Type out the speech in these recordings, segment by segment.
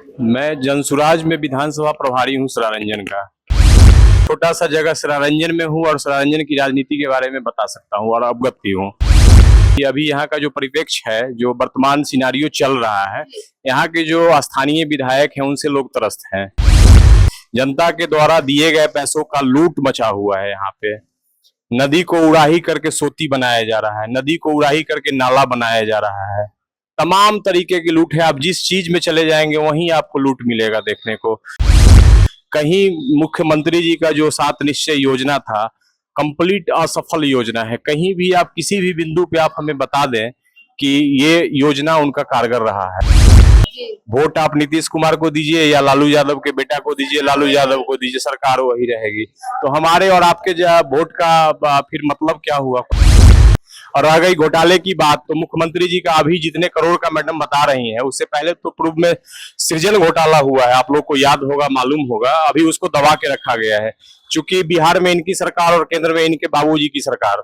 मैं जनसुराज में विधानसभा प्रभारी हूँ सरारंजन का। छोटा सा जगह सरारंजन में हूँ और सरारंजन की राजनीति के बारे में बता सकता हूँ और अवगत भी हूँ कि अभी यहाँ का जो परिप्रेक्ष्य है, जो वर्तमान सिनारियो चल रहा है, यहाँ के जो स्थानीय विधायक हैं उनसे लोग त्रस्त हैं। जनता के द्वारा दिए गए पैसों का लूट मचा हुआ है। यहाँ पे नदी को उड़ाही करके सोती बनाया जा रहा है, नदी को उड़ाही करके नाला बनाया जा रहा है। तमाम तरीके की लूट है। आप जिस चीज में चले जाएंगे वहीं आपको लूट मिलेगा देखने को। कहीं मुख्यमंत्री जी का जो 7 निश्चय योजना था, कंप्लीट असफल योजना है। कहीं भी आप किसी भी बिंदु पे आप हमें बता दें कि ये योजना उनका कारगर रहा है। वोट आप नीतीश कुमार को दीजिए या लालू यादव के बेटा को दीजिए, लालू यादव को दीजिए, सरकार वही रहेगी। तो हमारे और आपके वोट का फिर मतलब क्या हुआ? और रह गई घोटाले की बात, तो मुख्यमंत्री जी का अभी जितने करोड़ का मैडम बता रही हैं, उससे पहले तो पूर्व में सृजन घोटाला हुआ है। आप लोग को याद होगा, मालूम होगा। अभी उसको दबा के रखा गया है, चूंकि बिहार में इनकी सरकार और केंद्र में इनके बाबूजी की सरकार,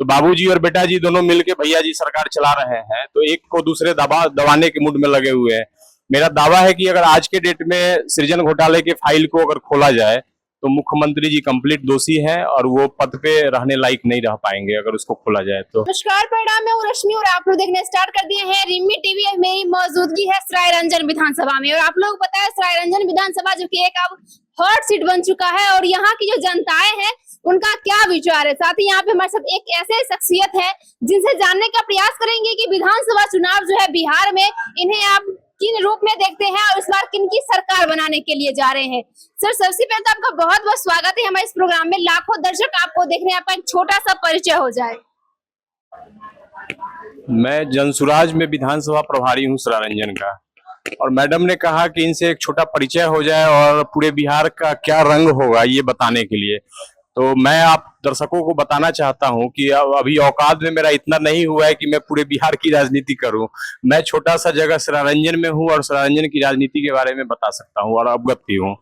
तो बाबूजी और बेटा जी दोनों मिलके भैया जी सरकार चला रहे हैं, तो एक को दूसरे दबाने के मूड में लगे हुए हैं। मेरा दावा है कि अगर आज के डेट में सृजन घोटाले के फाइल को अगर खोला जाए तो मुख्यमंत्री जी कंप्लीट दोषी हैं और वो पद पे रहने लायक नहीं रह पाएंगे अगर उसको खोला जाए तो। नमस्कार, परिणाम में हूं रश्मि और आप लोग देखने स्टार्ट कर दिए हैं रिमी टीवी। मेरी मौजूदगी है सरायरंजन विधानसभा में और आप लोग पता है सरायरंजन विधानसभा जो कि एक अब हॉट सीट बन चुका है और यहाँ की जो जनताएं हैं उनका क्या विचार है। साथ ही यहाँ पे हमारे साथ एक ऐसे शख्सियत है जिनसे जानने का प्रयास करेंगे कि विधानसभा चुनाव जो है बिहार में, इन्हें आप किन रूप में देखते हैं और इस बार किन की सरकार बनाने के लिए जा रहे हैं। सर, सबसे पहले तो आपका बहुत बहुत स्वागत है हमारे इस प्रोग्राम में। लाखों दर्शक आपको देख रहे हैं, आपका एक छोटा सा परिचय हो जाए। मैं जनसुराज में विधानसभा प्रभारी हूँ सरारंजन का, और मैडम ने कहा कि इनसे एक छोटा परिचय हो जाए और पूरे बिहार का क्या रंग होगा ये बताने के लिए। तो मैं आप दर्शकों को बताना चाहता हूं कि अभी औकात में मेरा इतना नहीं हुआ है कि मैं पूरे बिहार की राजनीति करूं। मैं छोटा सा जगह सरारंजन में हूं और सरारंजन की राजनीति के बारे में बता सकता हूं और अवगत भी हूं।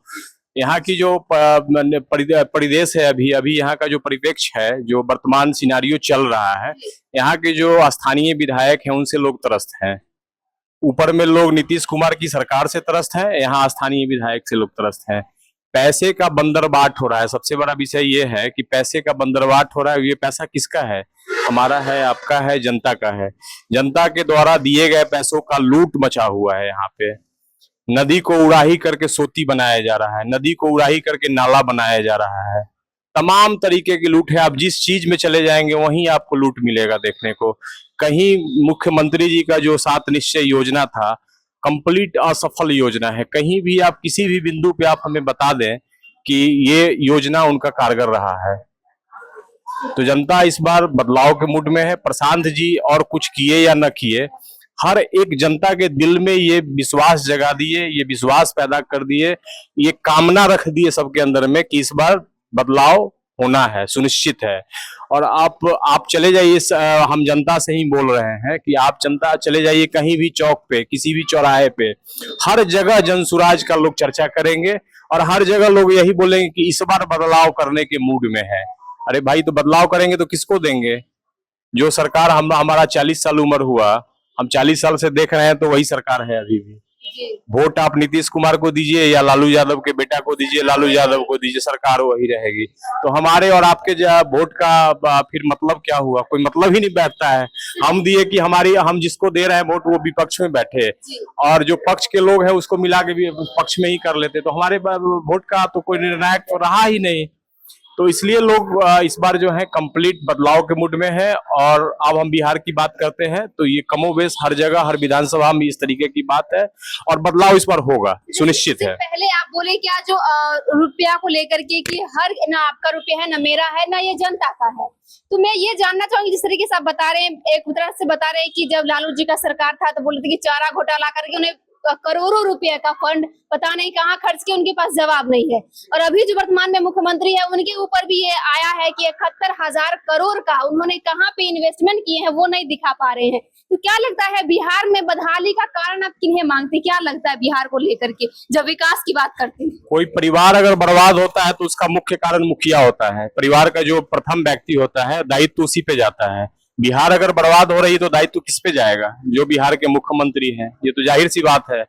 यहाँ की जो परिदेश है, अभी यहाँ का जो परिप्रेक्ष्य है, जो वर्तमान सिनारियो चल रहा है, यहाँ के जो स्थानीय विधायक हैं उनसे लोग त्रस्त हैं। ऊपर में लोग नीतीश कुमार की सरकार से त्रस्त है, यहाँ स्थानीय विधायक से लोग त्रस्त हैं। पैसे का बंदरबाट हो रहा है। सबसे बड़ा विषय ये है कि पैसे का बंदरबाट हो रहा है। ये पैसा किसका है? हमारा है, आपका है, जनता का है। जनता के द्वारा दिए गए पैसों का लूट मचा हुआ है। यहाँ पे नदी को उड़ाही करके सोती बनाया जा रहा है, नदी को उड़ाही करके नाला बनाया जा रहा है। तमाम तरीके की लूट है। आप जिस चीज में चले जाएंगे वहीं आपको लूट मिलेगा देखने को। कहीं मुख्यमंत्री जी का जो 7 निश्चय योजना था, कंप्लीट असफल योजना है। कहीं भी आप किसी भी बिंदु पे आप हमें बता दें कि ये योजना उनका कारगर रहा है। तो जनता इस बार बदलाव के मूड में है। प्रशांत जी और कुछ किए या न किए, हर एक जनता के दिल में ये विश्वास जगा दिए, ये विश्वास पैदा कर दिए, ये कामना रख दिए सबके अंदर में कि इस बार बदलाव होना है, सुनिश्चित है। और आप चले जाइए, हम जनता से ही बोल रहे हैं कि आप जनता चले जाइए कहीं भी चौक पे, किसी भी चौराहे पे, हर जगह जनसुराज का लोग चर्चा करेंगे और हर जगह लोग यही बोलेंगे कि इस बार बदलाव करने के मूड में है। अरे भाई, तो बदलाव करेंगे तो किसको देंगे? जो सरकार हमारा 40 साल उम्र हुआ, हम 40 साल से देख रहे हैं, तो वही सरकार है अभी भी। वोट आप नीतीश कुमार को दीजिए या लालू यादव के बेटा को दीजिए, लालू यादव को दीजिए, सरकार वही रहेगी। तो हमारे और आपके वोट का फिर मतलब क्या हुआ? कोई मतलब ही नहीं बैठता है। हम दिए कि हम जिसको दे रहे हैं वोट वो विपक्ष में बैठे, और जो पक्ष के लोग हैं उसको मिला के भी पक्ष में ही कर लेते, तो हमारे वोट का तो कोई निर्णायक तो रहा ही नहीं। तो इसलिए लोग इस बार जो है कंप्लीट बदलाव के मूड में है। और अब हम बिहार की बात करते हैं तो ये कमोबेश हर जगह, हर विधानसभा में इस तरीके की बात है और बदलाव इस बार होगा, सुनिश्चित है। पहले आप बोले क्या जो रुपया को लेकर के कि हर ना आपका रुपया है, ना मेरा है, ना ये जनता का है, तो मैं ये जानना चाहूंगी, जिस तरीके से आप बता रहे हैं, एक तरह से बता रहे हैं कि जब लालू जी का सरकार था तो बोले थे कि चारा घोटाला करके उन्हें करोड़ों रुपए का फंड पता नहीं कहाँ खर्च किया, उनके पास जवाब नहीं है। और अभी जो वर्तमान में मुख्यमंत्री है उनके ऊपर भी ये आया है कि 71,000 करोड़ का उन्होंने कहाँ पे इन्वेस्टमेंट किए हैं वो नहीं दिखा पा रहे हैं। तो क्या लगता है बिहार में बदहाली का कारण आप किन्हें मांगते? क्या लगता है बिहार को लेकर के जब विकास की बात करते हैं? कोई परिवार अगर बर्बाद होता है तो उसका मुख्य कारण मुखिया होता है। परिवार का जो प्रथम व्यक्ति होता है, दायित्व उसी पे जाता है। बिहार अगर बर्बाद हो रही है तो दायित्व किस पे जाएगा? जो बिहार के मुख्यमंत्री हैं, ये तो जाहिर सी बात है।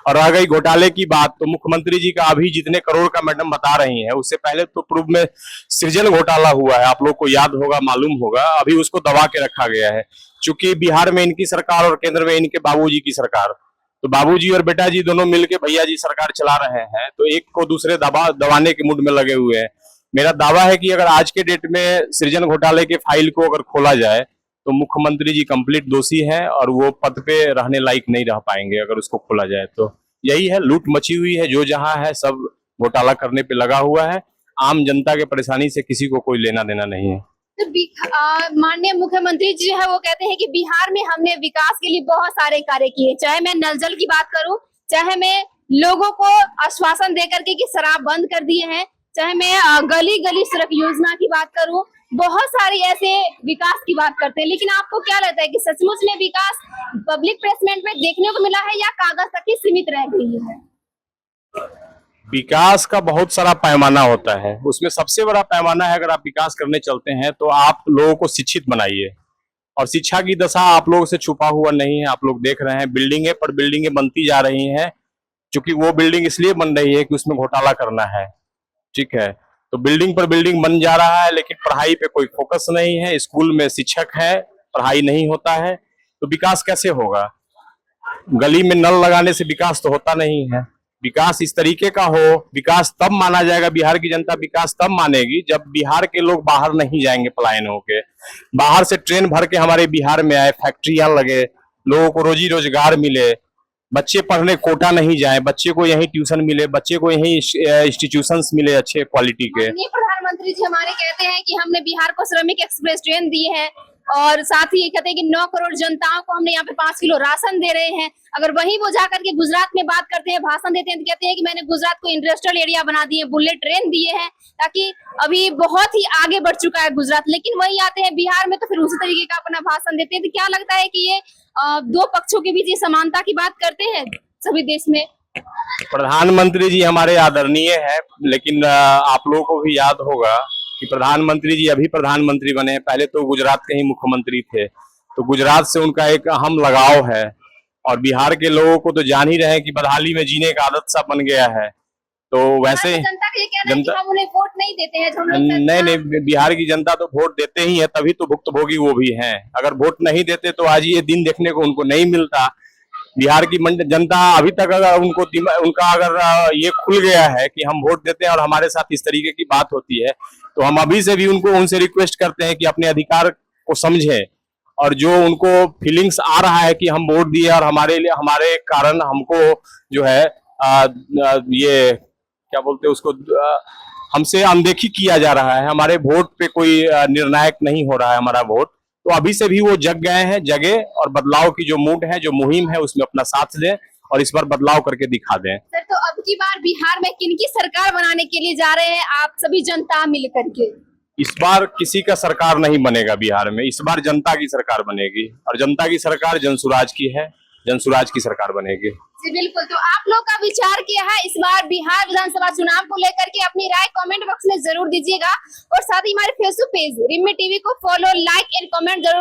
और रह गई घोटाले की बात, तो मुख्यमंत्री जी का अभी जितने करोड़ का मैडम बता रही हैं, उससे पहले तो पूर्व में सृजन घोटाला हुआ है, आप लोग को याद होगा, मालूम होगा, अभी उसको दबा के रखा गया है। चूंकि बिहार में इनकी सरकार और केंद्र में इनके बाबूजी की सरकार, तो बाबूजी और बेटा जी दोनों मिलके भैया जी सरकार चला रहे हैं, तो एक को दूसरे दबाने के मूड में लगे हुए हैं। मेरा दावा है कि अगर आज के डेट में सृजन घोटाले के फाइल को अगर खोला जाए तो मुख्यमंत्री जी कंप्लीट दोषी हैं और वो पद पे रहने लायक नहीं रह पाएंगे अगर उसको खोला जाए तो। यही है, लूट मची हुई है, जो जहां है सब घोटाला करने पे लगा हुआ है। आम जनता के परेशानी से किसी को कोई लेना देना नहीं है। तो माननीय मुख्यमंत्री जी है वो कहते हैं कि बिहार में हमने विकास के लिए बहुत सारे कार्य किए, चाहे मैं नल जल की बात करूं, चाहे मैं लोगों को आश्वासन देकर के कि शराब बंद कर दिए हैं, चाहे मैं गली गली सड़क योजना की बात करूं, बहुत सारी ऐसे विकास की बात करते हैं। लेकिन आपको क्या लगता है कि सचमुच में विकास पब्लिक प्लेसमेंट में देखने को मिला है या कागज तक ही सीमित रह गई है? विकास का बहुत सारा पैमाना होता है, उसमें सबसे बड़ा पैमाना है, अगर आप विकास करने चलते हैं तो आप लोगों को शिक्षित बनाइए, और शिक्षा की दशा आप लोगों से छुपा हुआ नहीं है। आप लोग देख रहे हैं बिल्डिंगें पर बिल्डिंगें बनती जा रही हैं, क्योंकि वो बिल्डिंग इसलिए बन रही है कि उसमें घोटाला करना है, ठीक है। तो बिल्डिंग पर बिल्डिंग बन जा रहा है, लेकिन पढ़ाई पे कोई फोकस नहीं है। स्कूल में शिक्षक है, पढ़ाई नहीं होता है, तो विकास कैसे होगा? गली में नल लगाने से विकास तो होता नहीं है। विकास इस तरीके का हो, विकास तब माना जाएगा, बिहार की जनता विकास तब मानेगी जब बिहार के लोग बाहर नहीं जाएंगे पलायन होके, बाहर से ट्रेन भर के हमारे बिहार में आए, फैक्ट्रियां लगे, लोगों को रोजी रोजगार मिले, बच्चे पढ़ने कोटा नहीं जाए, बच्चे को यहीं ट्यूशन मिले, बच्चे को यहीं इंस्टीट्यूशंस मिले अच्छे क्वालिटी के। माननीय प्रधानमंत्री जी हमारे कहते हैं कि हमने बिहार को श्रमिक एक्सप्रेस ट्रेन दी है, और साथ ही ये कहते हैं कि 9 करोड़ जनताओं को हमने यहाँ पे 5 किलो राशन दे रहे हैं। अगर वही वो जाकर के गुजरात में बात करते हैं, भाषण देते हैं, तो कहते हैं कि मैंने गुजरात को इंडस्ट्रियल एरिया बना दिए, बुलेट ट्रेन दिए हैं, ताकि अभी बहुत ही आगे बढ़ चुका है गुजरात। लेकिन वही आते हैं बिहार में तो फिर उसी तरीके का अपना भाषण देते हैं। तो क्या लगता है कि ये दो पक्षों के बीच ये समानता की बात करते हैं सभी देश में? प्रधानमंत्री जी हमारे आदरणीय है, लेकिन आप लोगों को भी याद होगा कि प्रधानमंत्री जी अभी प्रधानमंत्री बने हैं, पहले तो गुजरात के ही मुख्यमंत्री थे, तो गुजरात से उनका एक अहम लगाव है। और बिहार के लोगों को तो जान ही रहे हैं कि बदहाली में जीने का आदत सा बन गया है। तो वैसे जनता का ये कहना है कि हम उन्हें वोट नहीं देते हैं, हम लोग नहीं, बिहार की जनता तो वोट देते ही है, तभी तो भुक्तभोगी वो भी हैं। अगर वोट नहीं देते तो आज ये दिन देखने को उनको नहीं मिलता। बिहार की जनता अभी तक अगर उनका अगर ये खुल गया है कि हम वोट देते हैं और हमारे साथ इस तरीके की बात होती है, तो हम अभी से भी उनसे रिक्वेस्ट करते हैं कि अपने अधिकार को समझें, और जो उनको फीलिंग्स आ रहा है कि हम वोट दिए और हमारे कारण हमको जो है ये क्या बोलते हैं उसको, हमसे अनदेखी किया जा रहा है, हमारे वोट पे कोई निर्णायक नहीं हो रहा है हमारा वोट, तो अभी से भी वो जगे और बदलाव की जो मूड है, जो मुहिम है, उसमें अपना साथ दें और इस बार बदलाव करके दिखा दें। सर, तो अब की बार बिहार में किनकी सरकार बनाने के लिए जा रहे हैं आप सभी जनता मिल करके? इस बार किसी का सरकार नहीं बनेगा बिहार में, इस बार जनता की सरकार बनेगी, और जनता की सरकार जनसुराज की है, जनसुराज की सरकार बनेगी। जी बिल्कुल। तो आप लोग का विचार क्या है इस बार बिहार विधानसभा चुनाव को लेकर के? अपनी राय कमेंट बॉक्स में जरूर दीजिएगा, और साथ ही हमारे फेसबुक पेज रिम्मी टीवी को फॉलो, लाइक एंड कमेंट जरूर